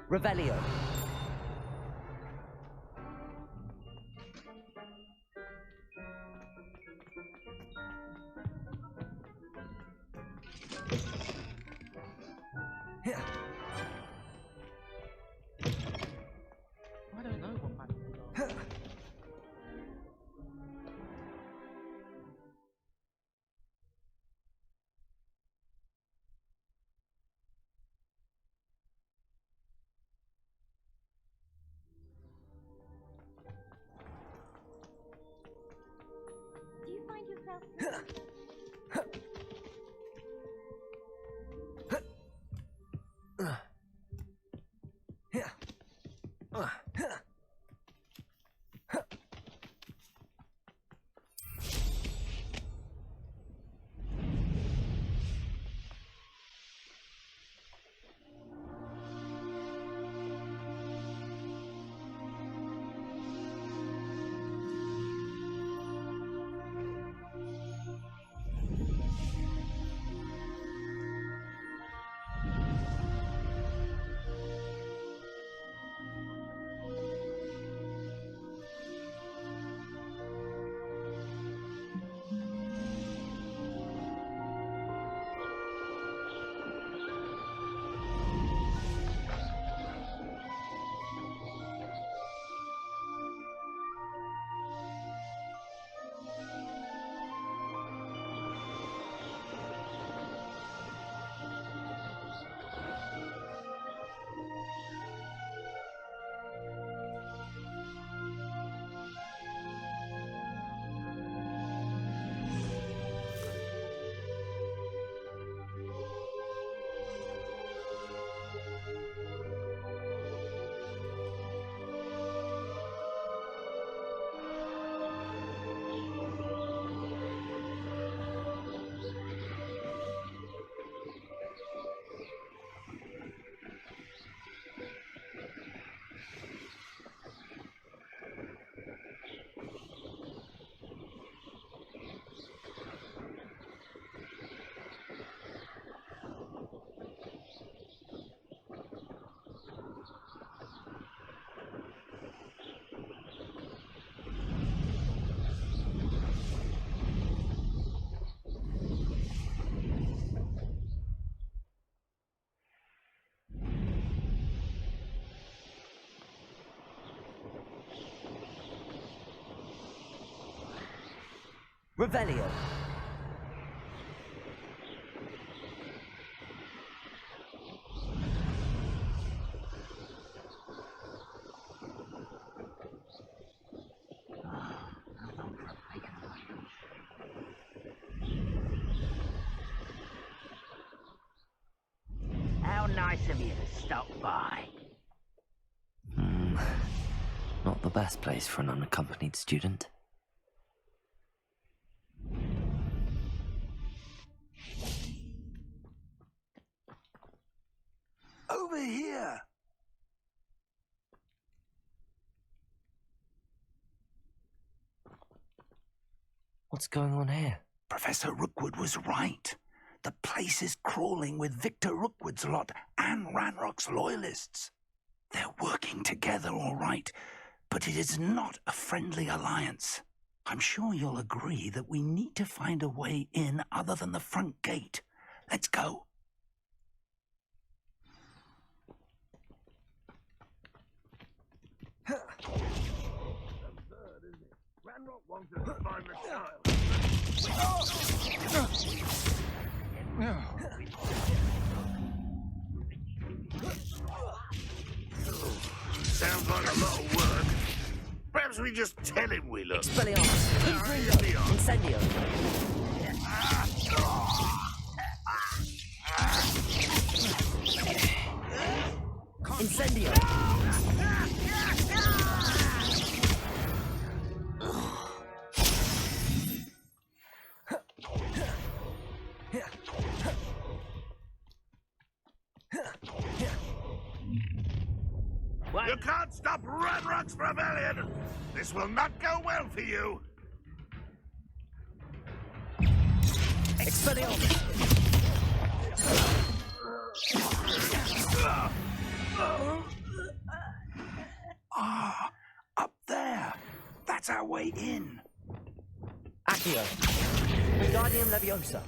Revelio. I don't know what magic are. Do you find yourself... Revelio. How nice of you to stop by. Not the best place for an unaccompanied student. Over here! What's going on here? Professor Rookwood was right. The place is crawling with Victor Rookwood's lot and Ranrock's loyalists. They're working together, all right, but it is not a friendly alliance. I'm sure you'll agree that we need to find a way in other than the front gate. Let's go. Ranrock wants us to find the child. Sounds like a lot of work. Perhaps we just tell him we look. Expelliarmus. Incendio. Incendio! You can't stop Ranrock's rebellion! This will not go well for you! Expelliarmus! Ah, up there. That's our way in. Accio! Wingardium Leviosa!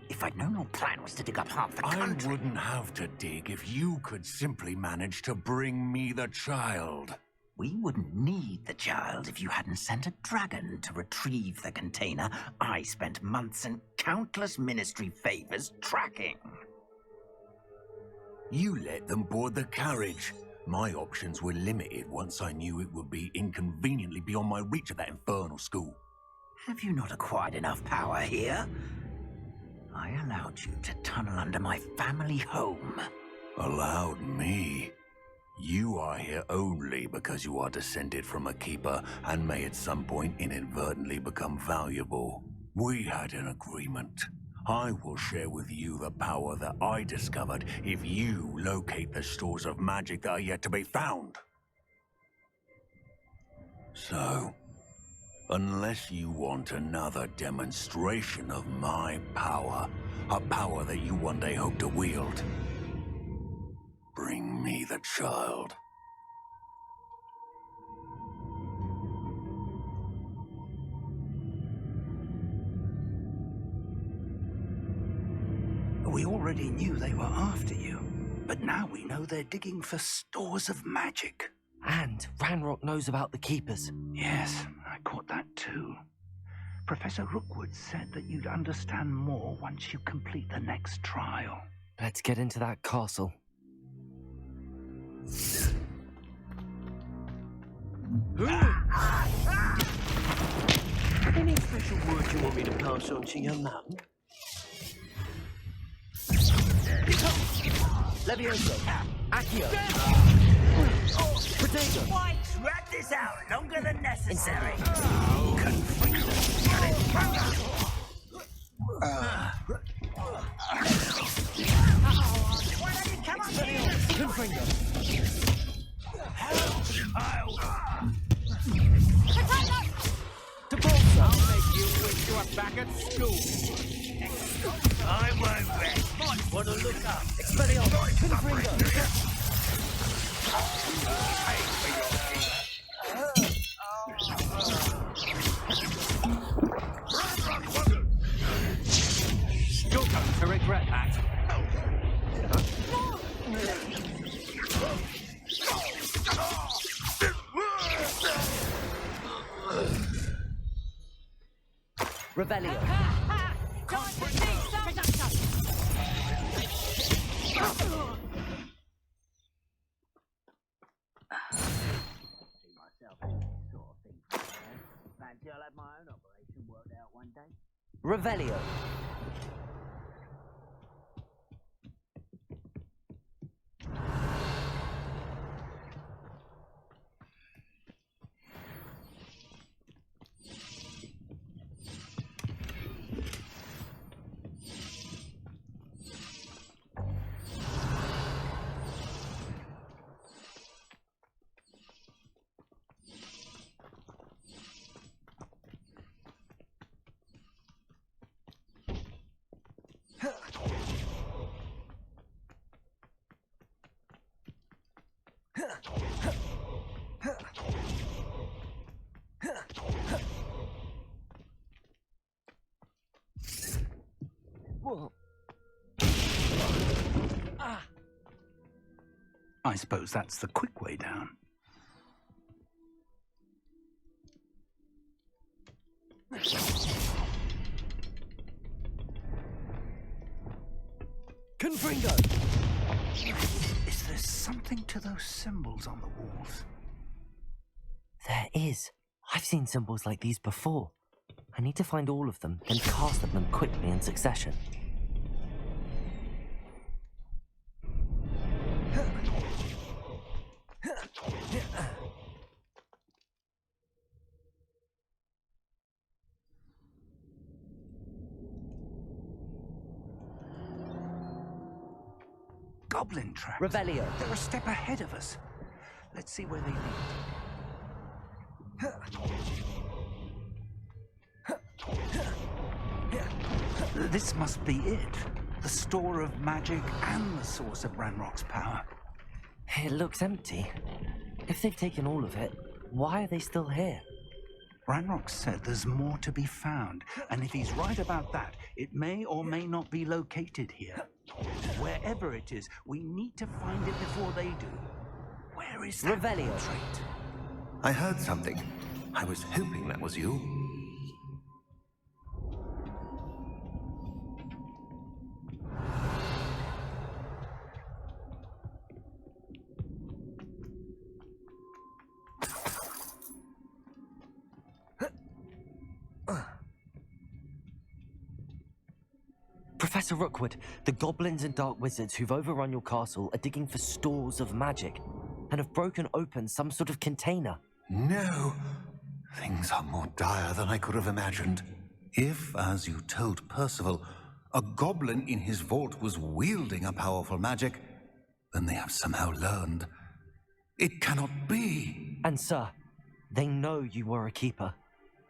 If I'd known your plan was to dig up half the I country... wouldn't have to dig if you could simply manage to bring me the child. We wouldn't need the child if you hadn't sent a dragon to retrieve the container I spent months and countless ministry favors tracking. You let them board the carriage. My options were limited once I knew it would be inconveniently beyond my reach at that infernal school. Have you not acquired enough power here? I allowed you to tunnel under my family home. Allowed me? You are here only because you are descended from a keeper and may at some point inadvertently become valuable. We had an agreement. I will share with you the power that I discovered if you locate the stores of magic that are yet to be found. So, unless you want another demonstration of my power, a power that you one day hope to wield, bring me the child. We already knew they were after you, but now we know they're digging for stores of magic. And Ranrock knows about the Keepers. Yes, I caught that too. Professor Rookwood said that you'd understand more once you complete the next trial. Let's get into that castle. Any special words you want me to pass on to your mum? Levioso! Accio! Protego! Why drag this out longer than necessary? Why don't you come up here? Confringo! Depulso! I'll make you wish you were back at school. I won't rest. Might want to look up. Expelliarmus! Confringo! You're going to regret that. Revelio! Fancy I'll have my own operation worked out one day. Revelio! Whoa. I suppose that's the quick way down. Confringo! Is there something to those symbols on the walls? There is. I've seen symbols like these before. I need to find all of them, then cast at them quickly in succession. Goblin tracks. Revelio. They're a step ahead of us. Let's see where they lead. This must be it. The store of magic and the source of Ranrock's power. It looks empty. If they've taken all of it, why are they still here? Ranrock said there's more to be found, and if he's right about that, it may or may not be located here. Wherever it is, we need to find it before they do. Where is that Revelio. portrait? I heard something. I was hoping that was you. Professor Rookwood, the goblins and dark wizards who've overrun your castle are digging for stores of magic and have broken open some sort of container. No. Things are more dire than I could have imagined. If, as you told Percival, a goblin in his vault was wielding a powerful magic, then they have somehow learned. It cannot be. And sir, they know you were a keeper.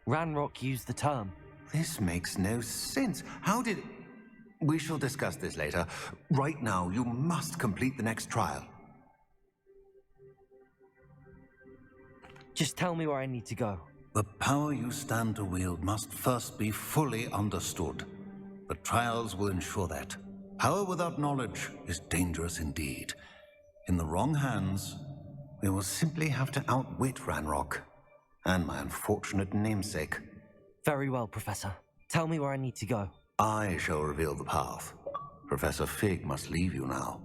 Ranrock used the term. This makes no sense. How did... We shall discuss this later. Right now, you must complete the next trial. Just tell me where I need to go. The power you stand to wield must first be fully understood. The trials will ensure that. Power without knowledge is dangerous indeed. In the wrong hands, we will simply have to outwit Ranrock and my unfortunate namesake. Very well, Professor. Tell me where I need to go. I shall reveal the path. Professor Fig must leave you now.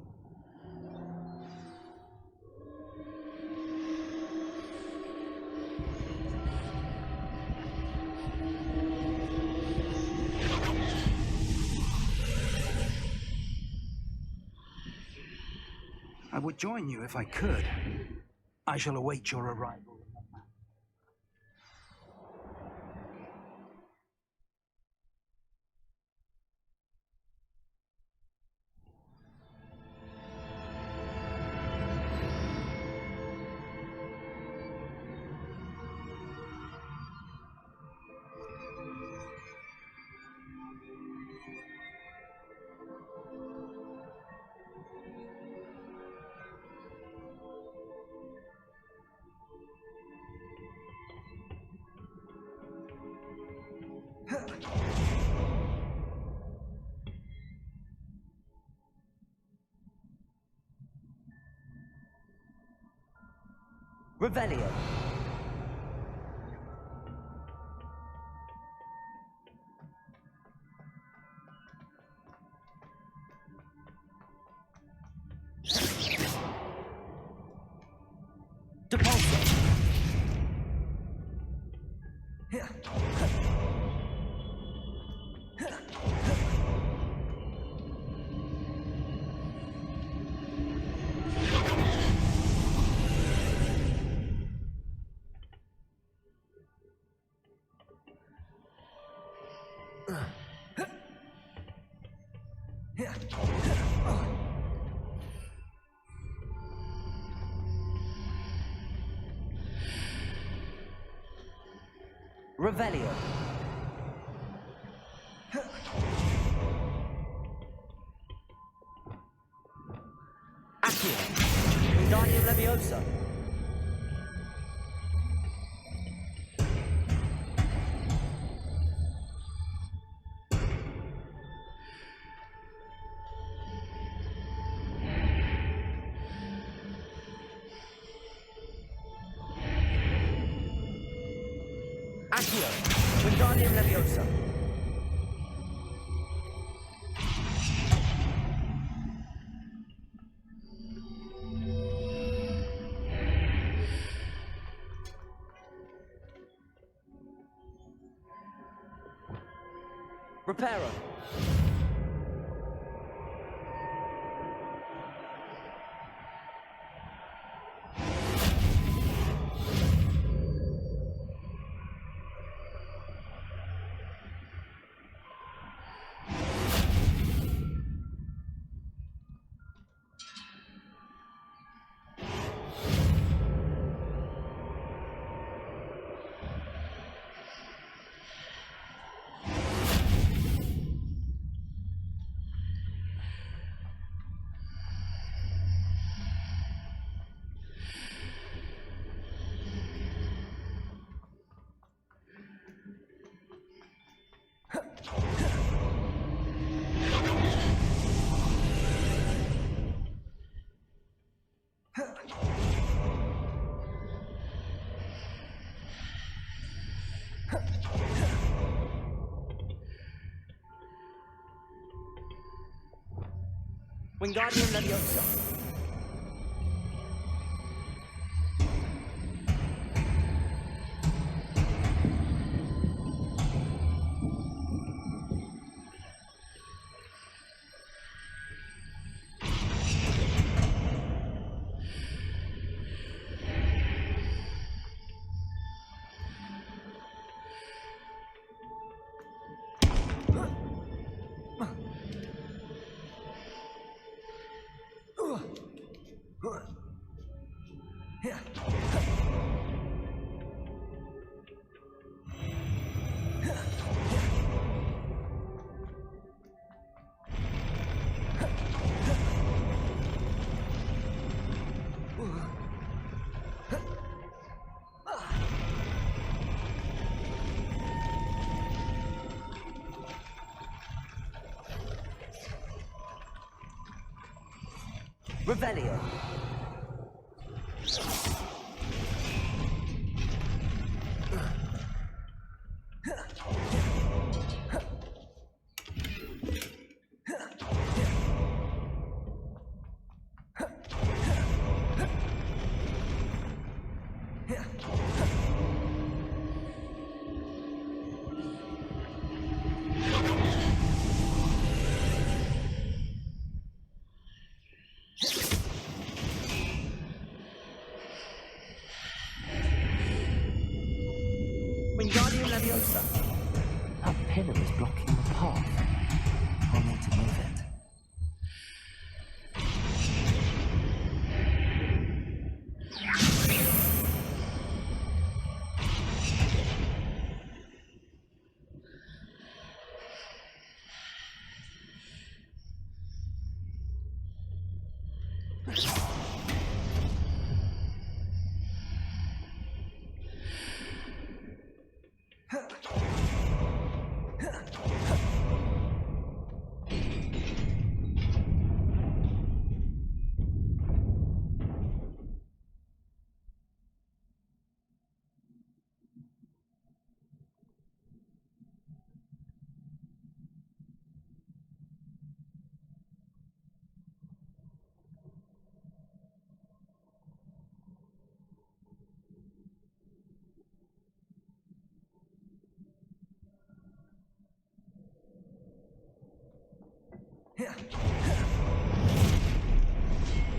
I would join you if I could. I shall await your arrival. Revelio. Depulso. Revelio. Accio. Wingardium Leviosa. Accio. Wingardium Leviosa. Reparo. Wingardium Leviosa. Revelio. Wingardium Leviosa. That pillar is blocking the path. I'll need to move it.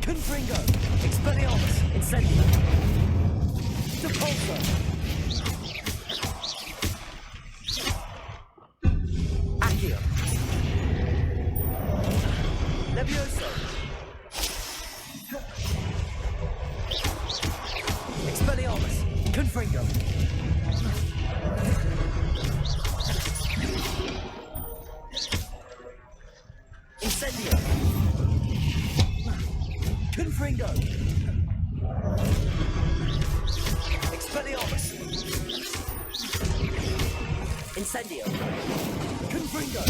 Confringo. Expelliarmus. Incendio. Depulso. Accio. Levioso. Expelliarmus. Confringo. Incendio. Confringo. Expelliarmus. Incendio. Confringo.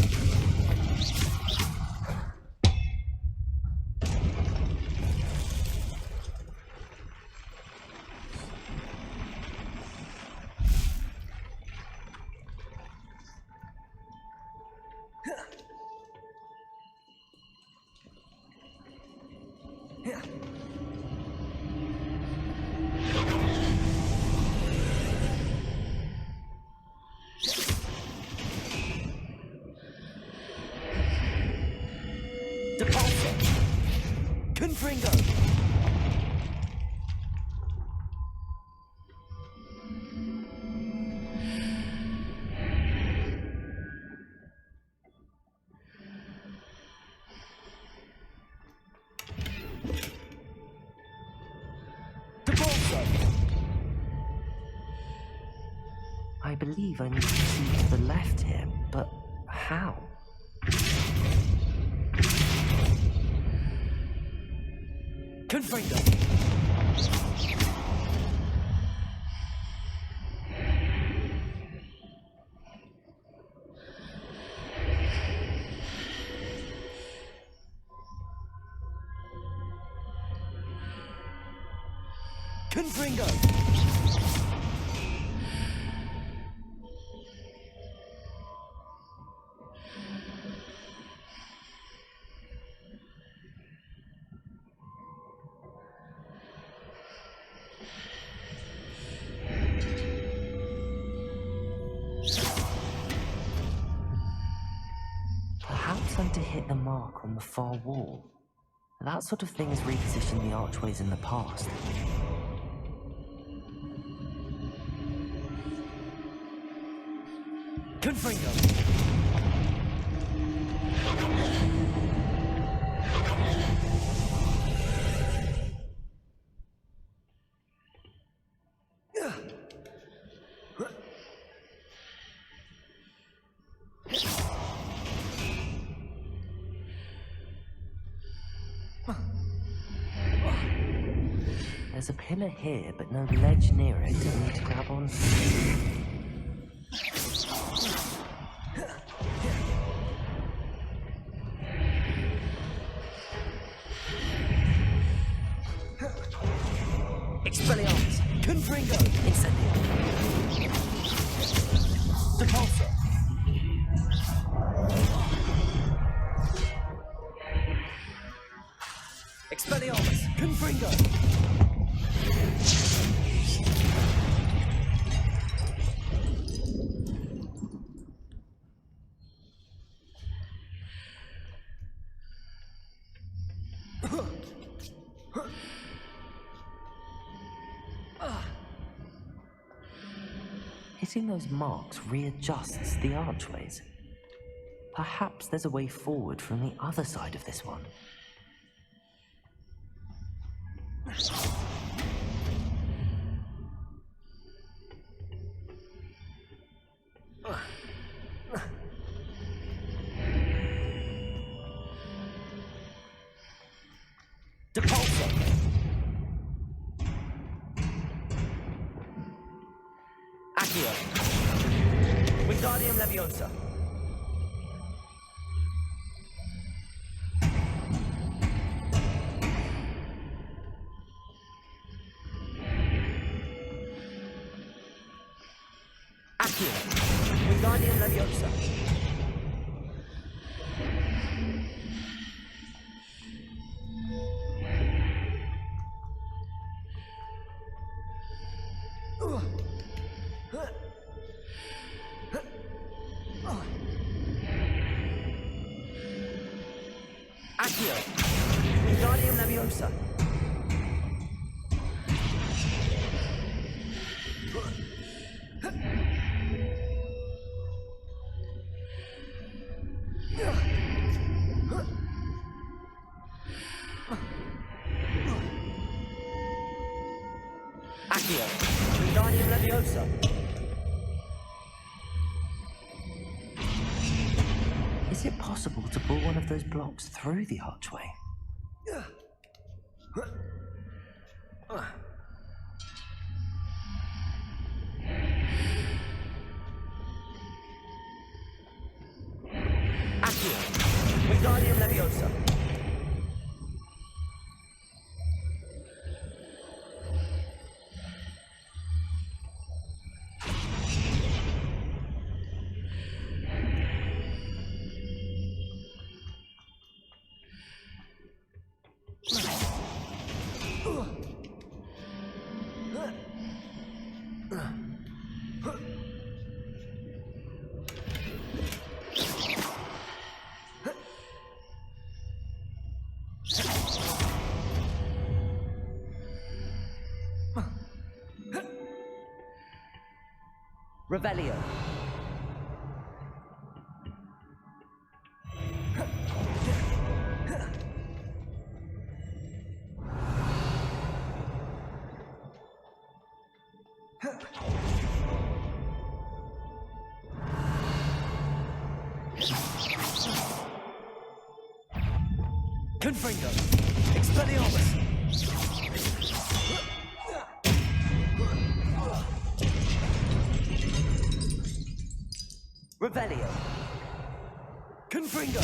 Confringo! I believe I need to see to the left here, but how? Confringo! Confringo! Perhaps I'm to hit the mark on the far wall. That sort of thing has repositioned the archways in the past. Confringo! There's a pillar here, but no ledge near it. Do I need to grab on? Expelliarmus! Confringo! Incendio! Depulso! Expelliarmus! Confringo! Hitting those marks readjusts the archways. Perhaps there's a way forward from the other side of this one. Depulso! Accio! Wingardium Leviosa! Accio! Wingardium Leviosa! Accio! Wingardium Leviosa! Accio! Wingardium Leviosa! Is it possible to pull one of those blocks through the archway? Accio! Wingardium Leviosa! Revelio. Confringo. Expelliarmus. Revelio. Confringo.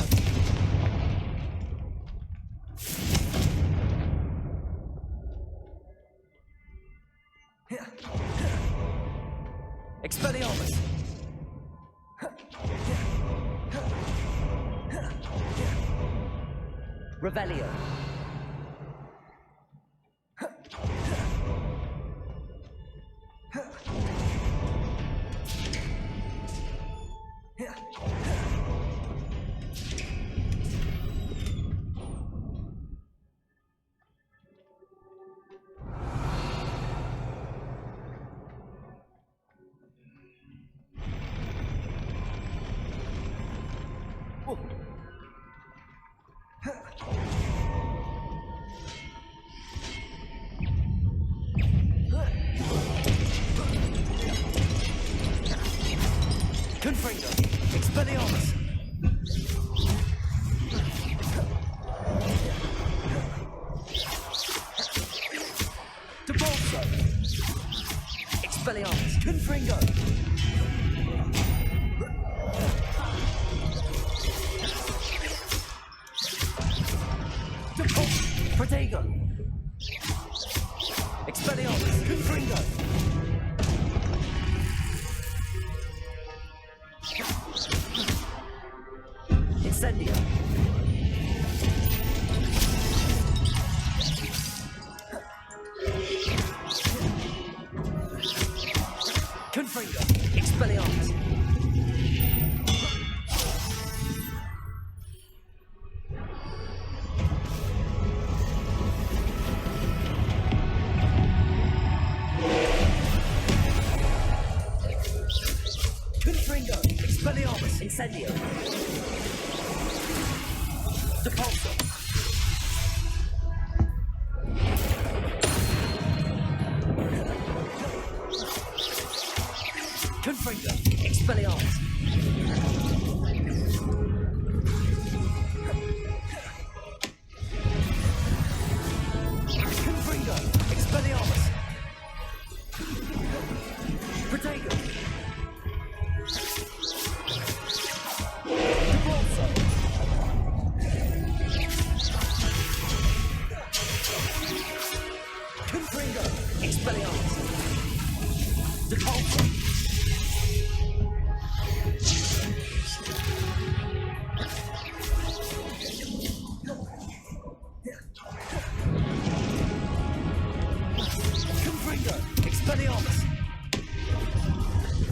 Expelliarmus. Revelio. Confringo. Expelliarmus. Debolso. Expelliarmus. Confringo. Protego. Expelliarmus. Confringo. Incendio. Confringo. Expelliarmus. Confringo. Expelliarmus. Incendio. Depulso. Confringo. Expelliarmus. Confringo. Expelliarmus. Protego. Depulso. Confringo. Expelliarmus. Depulso. Confringo. Expelliarmus.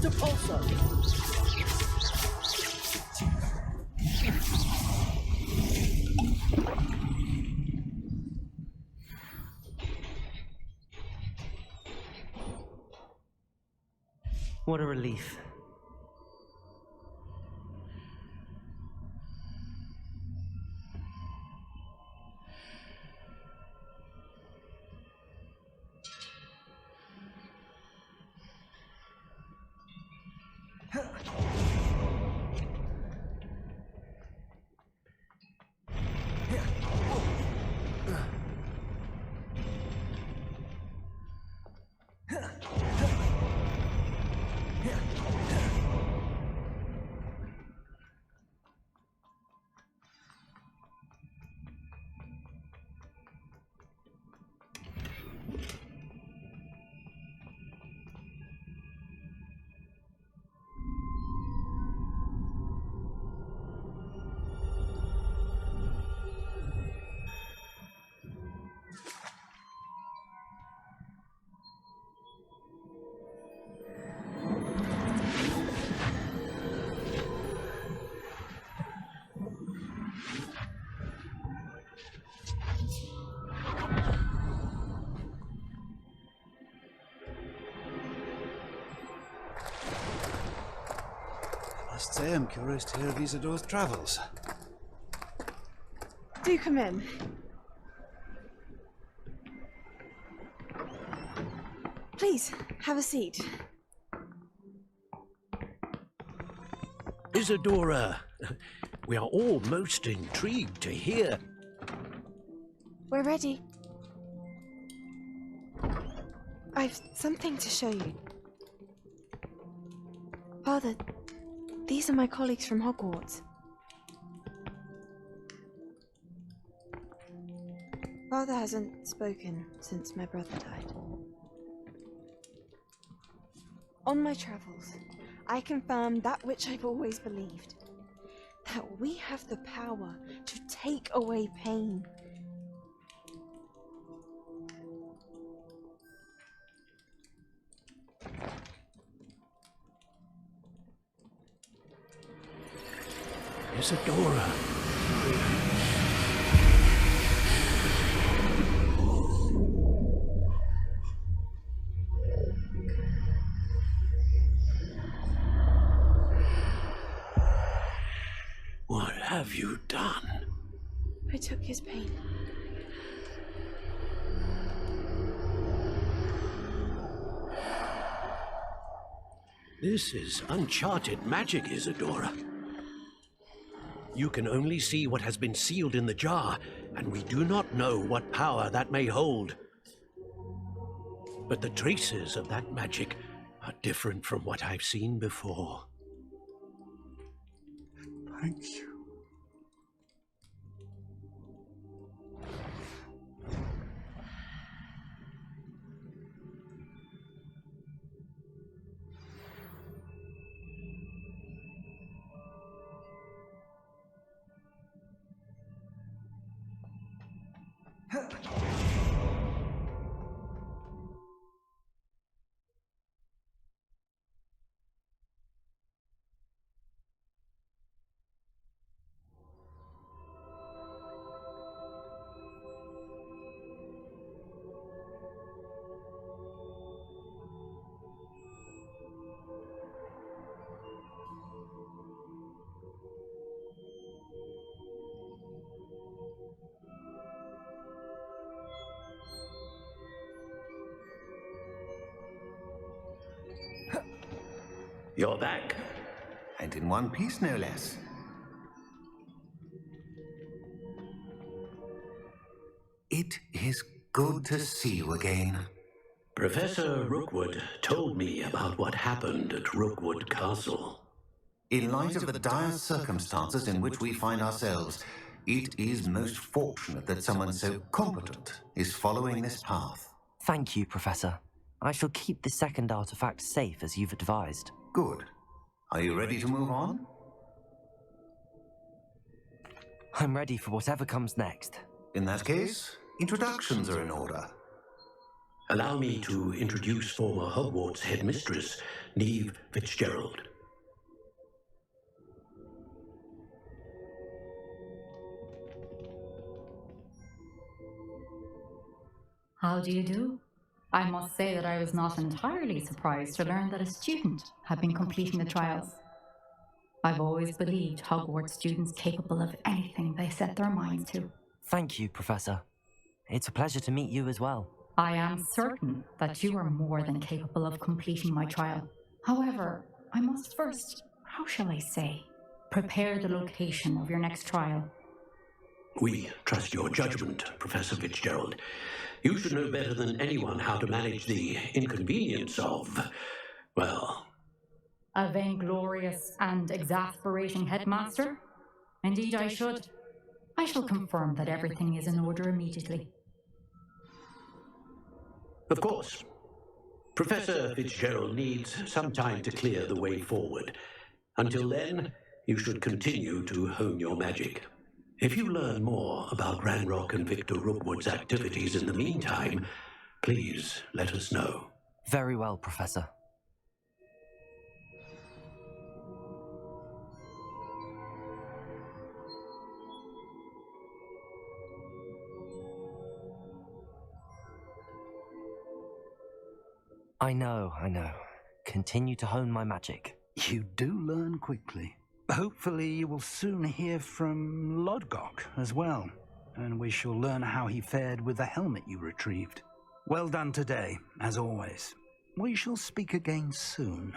Depulso. What a relief. say I'm curious to hear of Isadore's travels. Do come in. Please, have a seat. Isadora, we are all most intrigued to hear. We're ready. I've something to show you. Father, these are my colleagues from Hogwarts. Father hasn't spoken since my brother died. On my travels, I confirmed that which I've always believed. That we have the power to take away pain. Isadora. What have you done? I took his pain. This is uncharted magic, Isadora. You can only see what has been sealed in the jar, and we do not know what power that may hold. But the traces of that magic are different from what I've seen before. Thank you. You're back. And in one piece, no less. It is good to see you again. Professor Rookwood told me about what happened at Rookwood Castle. In light of the dire circumstances in which we find ourselves, it is most fortunate that someone so competent is following this path. Thank you, Professor. I shall keep the second artifact safe as you've advised. Good. Are you ready to move on? I'm ready for whatever comes next. In that case, introductions are in order. Allow me to introduce former Hogwarts headmistress, Neve Fitzgerald. How do you do? I must say that I was not entirely surprised to learn that a student had been completing the trials. I've always believed Hogwarts students capable of anything they set their minds to. Thank you, Professor. It's a pleasure to meet you as well. I am certain that you are more than capable of completing my trial. However, I must first, how shall I say, prepare the location of your next trial. We trust your judgment, Professor Fitzgerald. You should know better than anyone how to manage the inconvenience of, well... A vainglorious and exasperating headmaster? Indeed I should. I shall confirm that everything is in order immediately. Of course. Professor Fitzgerald needs some time to clear the way forward. Until then, you should continue to hone your magic. If you learn more about Ranrock and Victor Rookwood's activities in the meantime, please let us know. Very well, Professor. I know. Continue to hone my magic. You do learn quickly. Hopefully you will soon hear from Lodgok as well, and we shall learn how he fared with the helmet you retrieved. Well done today, as always. We shall speak again soon.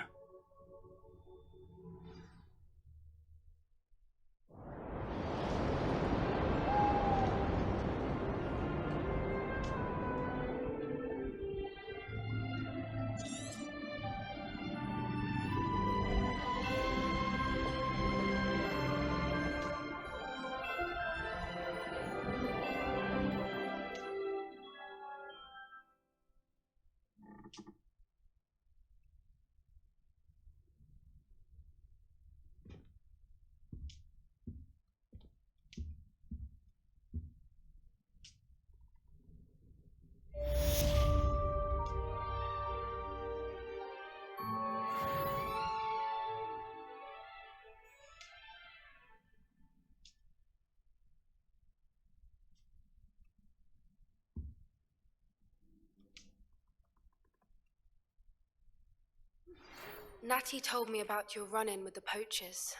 Natty told me about your run-in with the poachers.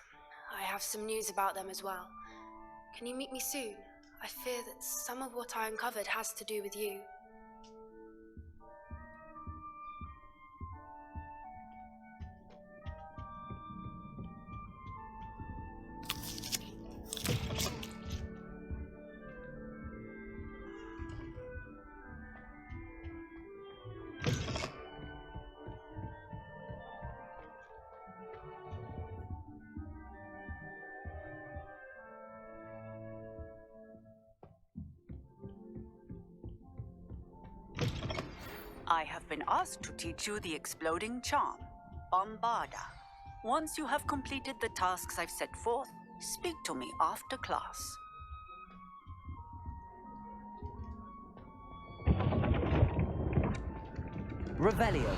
I have some news about them as well. Can you meet me soon? I fear that some of what I uncovered has to do with you. I have been asked to teach you the exploding charm, Bombarda. Once you have completed the tasks I've set forth, speak to me after class. Revelio.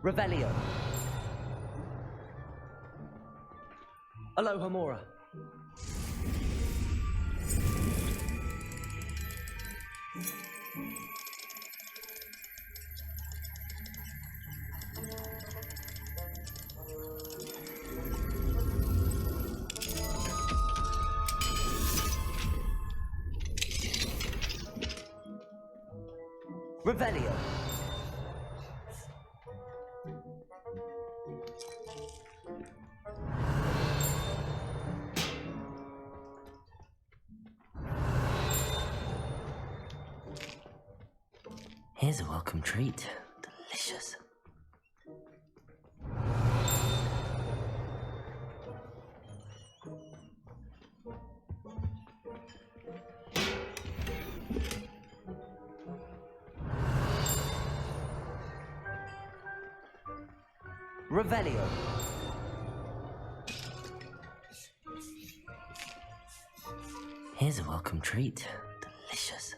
Revelio. Alohomora. Revelio. Here's a welcome treat. Delicious. Revelio. Here's a welcome treat. Delicious.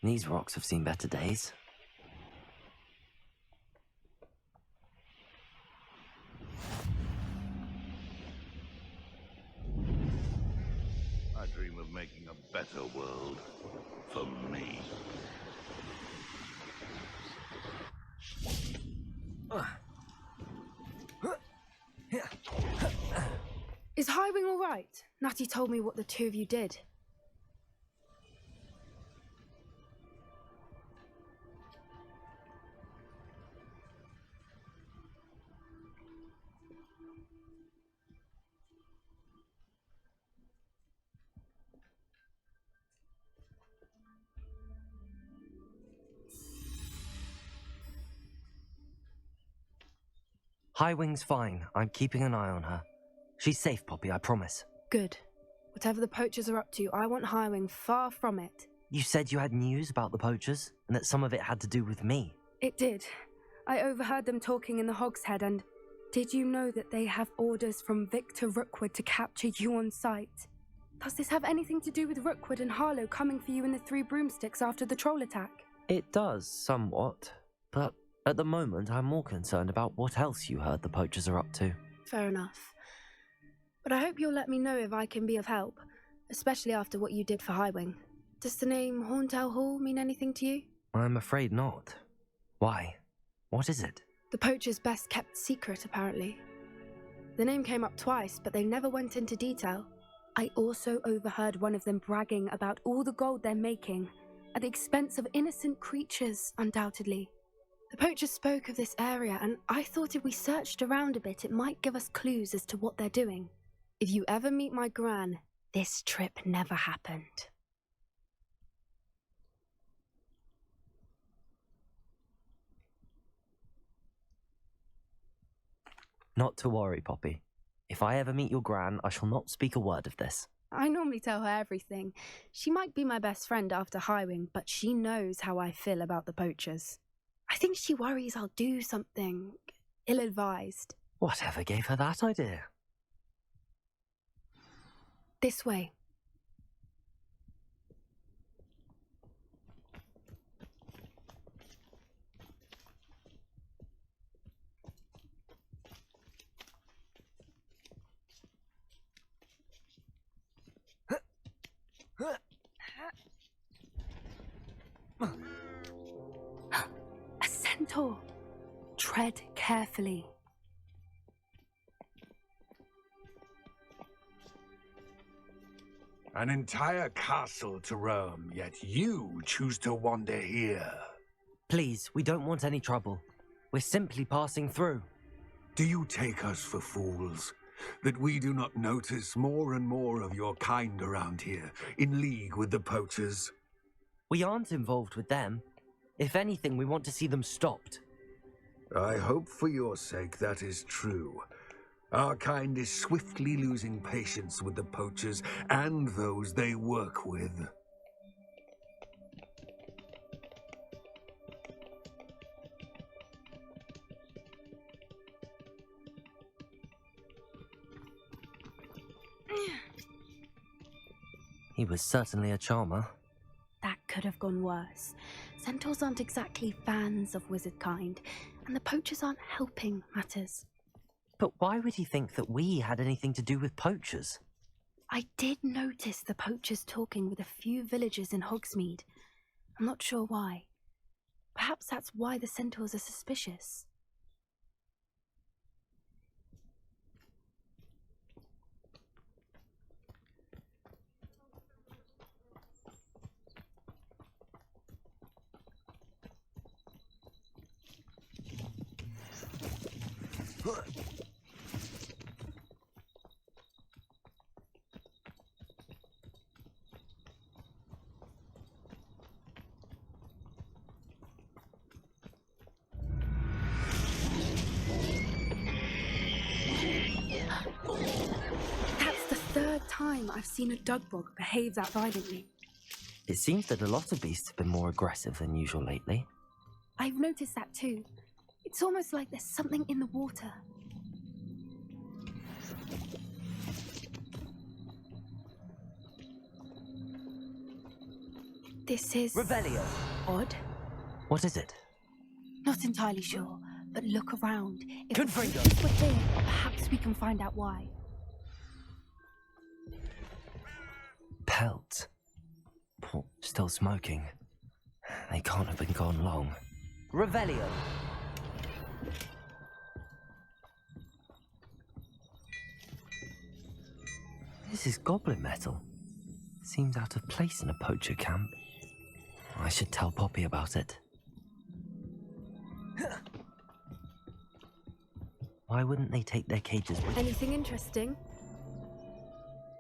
These rocks have seen better days. I dream of making a better world for me. Is Highwing all right? Natty told me what the two of you did. Highwing's fine. I'm keeping an eye on her. She's safe, Poppy, I promise. Good. Whatever the poachers are up to, I want Highwing far from it. You said you had news about the poachers, and that some of it had to do with me. It did. I overheard them talking in the Hogshead, and did you know that they have orders from Victor Rookwood to capture you on sight? Does this have anything to do with Rookwood and Harlow coming for you in the Three Broomsticks after the troll attack? It does, somewhat. But at the moment, I'm more concerned about what else you heard the poachers are up to. Fair enough. But I hope you'll let me know if I can be of help, especially after what you did for Highwing. Does the name Horntail Hall mean anything to you? I'm afraid not. Why? What is it? The poachers' best kept secret, apparently. The name came up twice, but they never went into detail. I also overheard one of them bragging about all the gold they're making, at the expense of innocent creatures, undoubtedly. The poachers spoke of this area, and I thought if we searched around a bit, it might give us clues as to what they're doing. If you ever meet my gran, this trip never happened. Not to worry, Poppy. If I ever meet your gran, I shall not speak a word of this. I normally tell her everything. She might be my best friend after Highwing, but she knows how I feel about the poachers. I think she worries I'll do something ill-advised. Whatever gave her that idea? This way. A centaur. Tread carefully. An entire castle to roam, yet you choose to wander here. Please, we don't want any trouble. We're simply passing through. Do you take us for fools? That we do not notice more and more of your kind around here, in league with the poachers? We aren't involved with them. If anything, we want to see them stopped. I hope for your sake that is true. Our kind is swiftly losing patience with the poachers and those they work with. He was certainly a charmer. That could have gone worse. Centaurs aren't exactly fans of wizard kind, and the poachers aren't helping matters. But why would he think that we had anything to do with poachers? I did notice the poachers talking with a few villagers in Hogsmeade. I'm not sure why. Perhaps that's why the centaurs are suspicious. That's the third time I've seen a Dugbog behave that violently. It seems that a lot of beasts have been more aggressive than usual lately. I've noticed that too. It's almost like there's something in the water. This is Revelio. odd. What is it? Not entirely sure, but look around. If Confringo. we're here, perhaps we can find out why. Pelt. Still smoking. They can't have been gone long. Revelio. This is goblin metal. Seems out of place in a poacher camp. I should tell Poppy about it. Why wouldn't they take their cages with them? Anything interesting?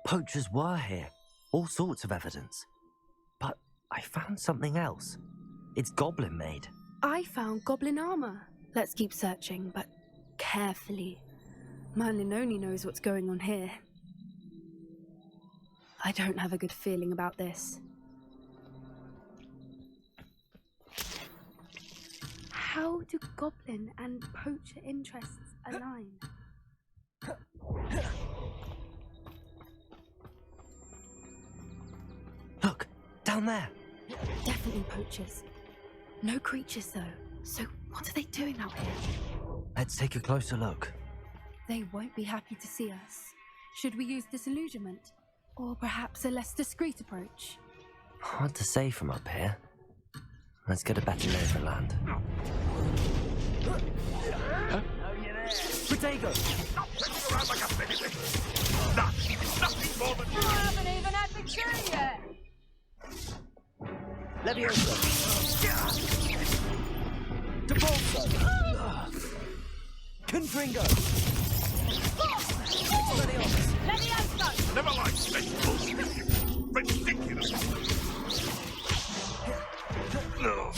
Poachers were here. All sorts of evidence. But I found something else. It's goblin made. I found goblin armor. Let's keep searching, but carefully. Merlin only knows what's going on here. I don't have a good feeling about this. How do goblin and poacher interests align? Look, down there. Definitely poachers. No creatures though. So what are they doing out here? Let's take a closer look. They won't be happy to see us. Should we use disillusionment? Or perhaps a less discreet approach? Hard to say from up here. Let's get a better lay of the land. Protego! Stop sitting around like a baby. Nothing more than You haven't even had the cure yet! Levioso! Debolso! Confringo! Expelliarmus! Levioso! never liked vegetables. Ridiculous. No.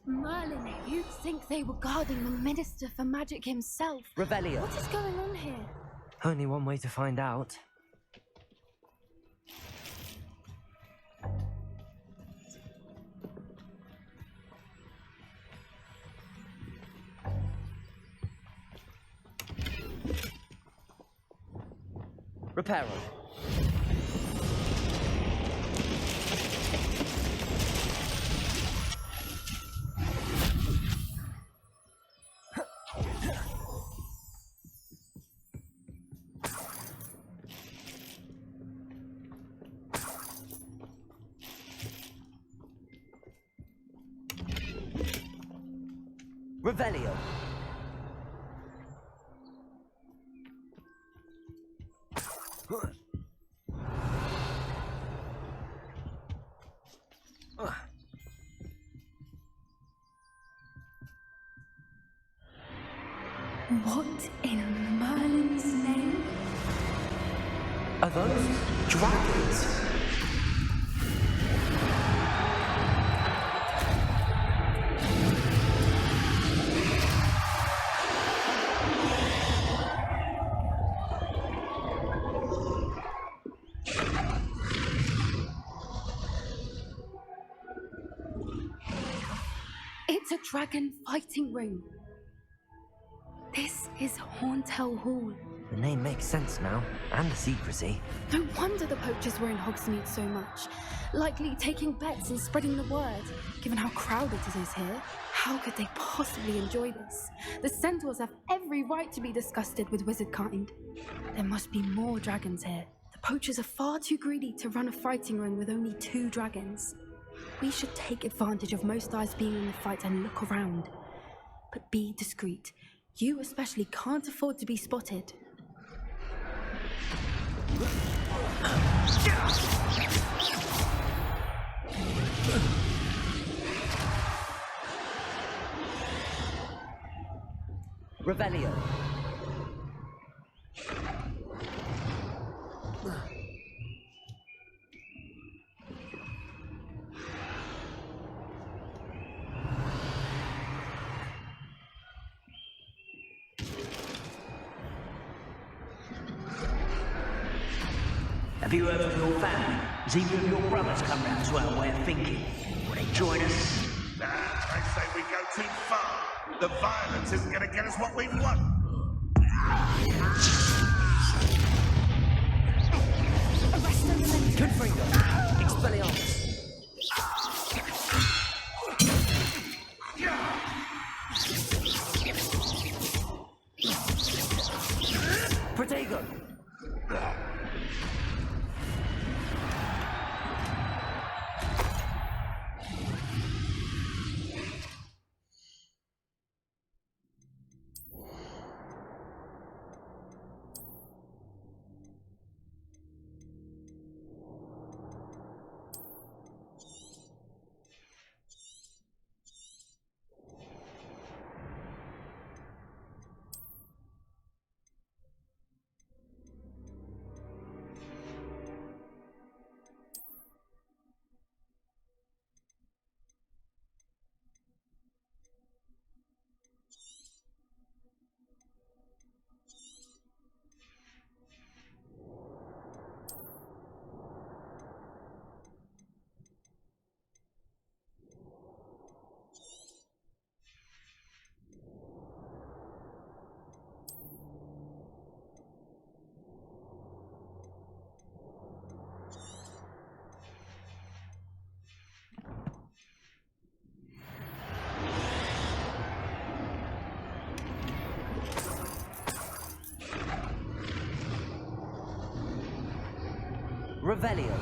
Merlin, you'd think they were guarding the Minister for Magic himself. Revelio. What is going on here? Only one way to find out. Reparo. Revelio. What in Merlin's name? Are those dragons? It's a dragon fighting ring. This is Horntail Hall. The name makes sense now, and the secrecy. No wonder the poachers were in Hogsmeade so much. Likely taking bets and spreading the word. Given how crowded it is here, how could they possibly enjoy this? The centaurs have every right to be disgusted with wizard kind. There must be more dragons here. The poachers are far too greedy to run a fighting ring with only 2 dragons. We should take advantage of most eyes being in the fight and look around. But be discreet. You especially can't afford to be spotted. Revelio. Have you heard from your family? Has either of your brothers come round to our way of thinking? Will they join us? Nah, they say we go too far. The violence isn't gonna get us what we want. Confringo! Expelliarmus! Protego! Revelio.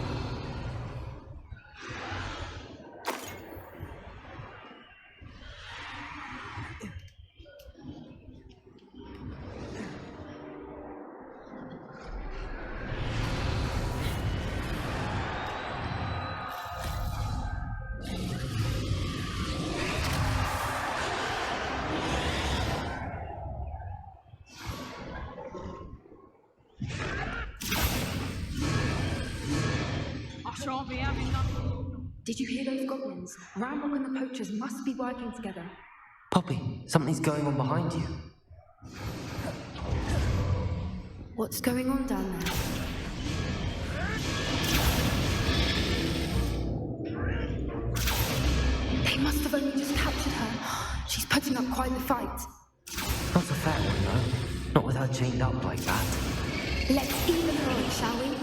Did you hear those goblins? Ramrock and the poachers must be working together. Poppy, something's going on behind you. What's going on down there? They must have only just captured her. She's putting up quite the fight. Not a fair one, though. Not with her chained up like that. Let's even her up, shall we?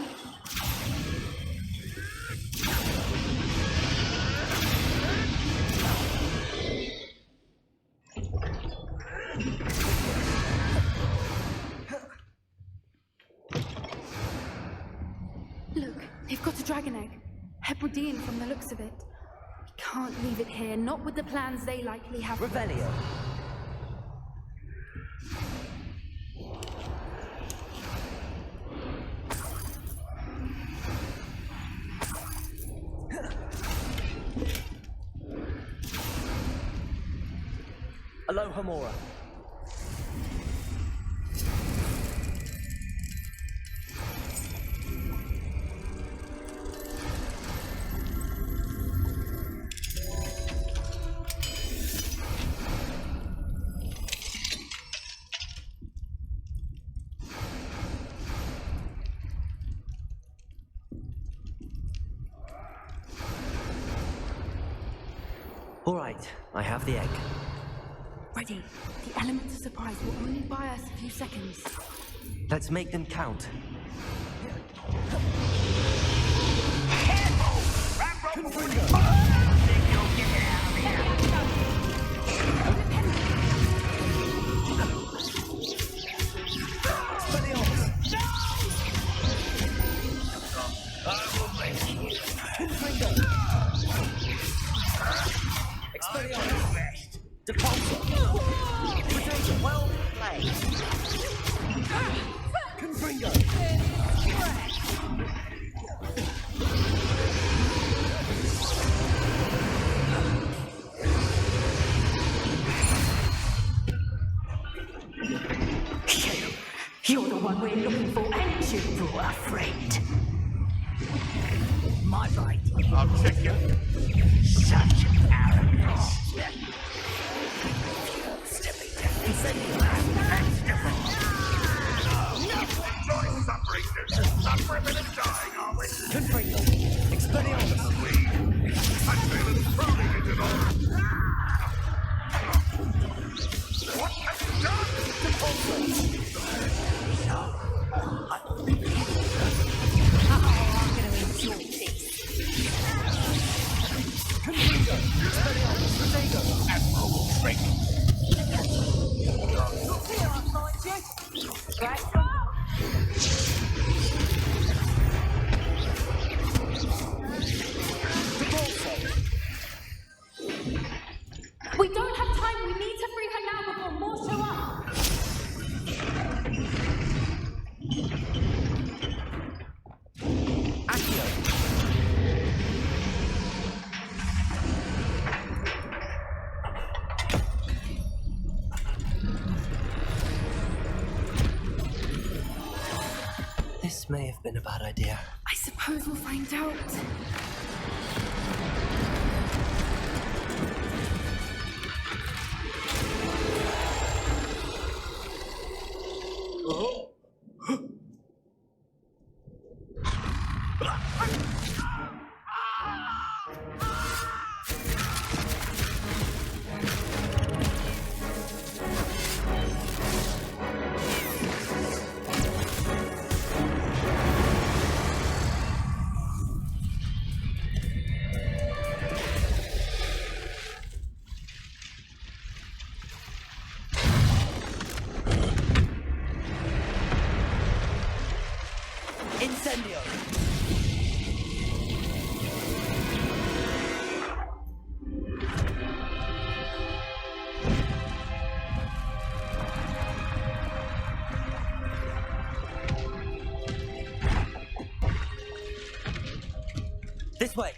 Look, they've got a dragon egg. Hebridean from the looks of it. We can't leave it here, not with the plans they likely have. Revelio. Alohomora. All right, I have the egg. Ready. The element of surprise will only buy us a few seconds. Let's make them count. Well played. You're the one we're looking for, ain't you, poor friend? My right. I'll check you. Such arrogance. Stepping down and sending you out vegetables. Enjoy suffering. Not for a bit of dying, are we? Confringo. Expelliarmus. I feel it rolling into the... We don't have time. We need to free her now before more show up. This may have been a bad idea. I suppose we'll find out. Incendio! This way!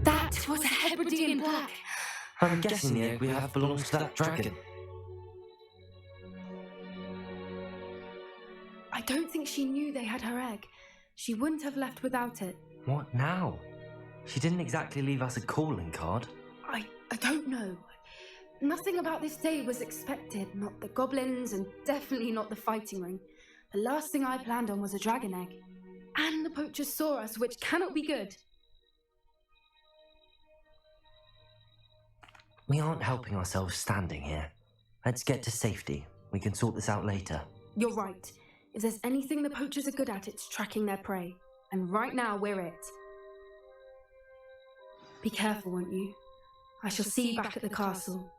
That was a Hebridean black. I'm guessing the egg we have belongs to that dragon. I don't think she knew they had her egg. She wouldn't have left without it. What now? She didn't exactly leave us a calling card. I don't know. Nothing about this day was expected. Not the goblins, and definitely not the fighting ring. The last thing I planned on was a dragon egg. And the poachers saw us, which cannot be good. We aren't helping ourselves standing here. Let's get to safety. We can sort this out later. You're right. If there's anything the poachers are good at, it's tracking their prey. And right now, we're it. Be careful, won't you? I shall see you back at the castle.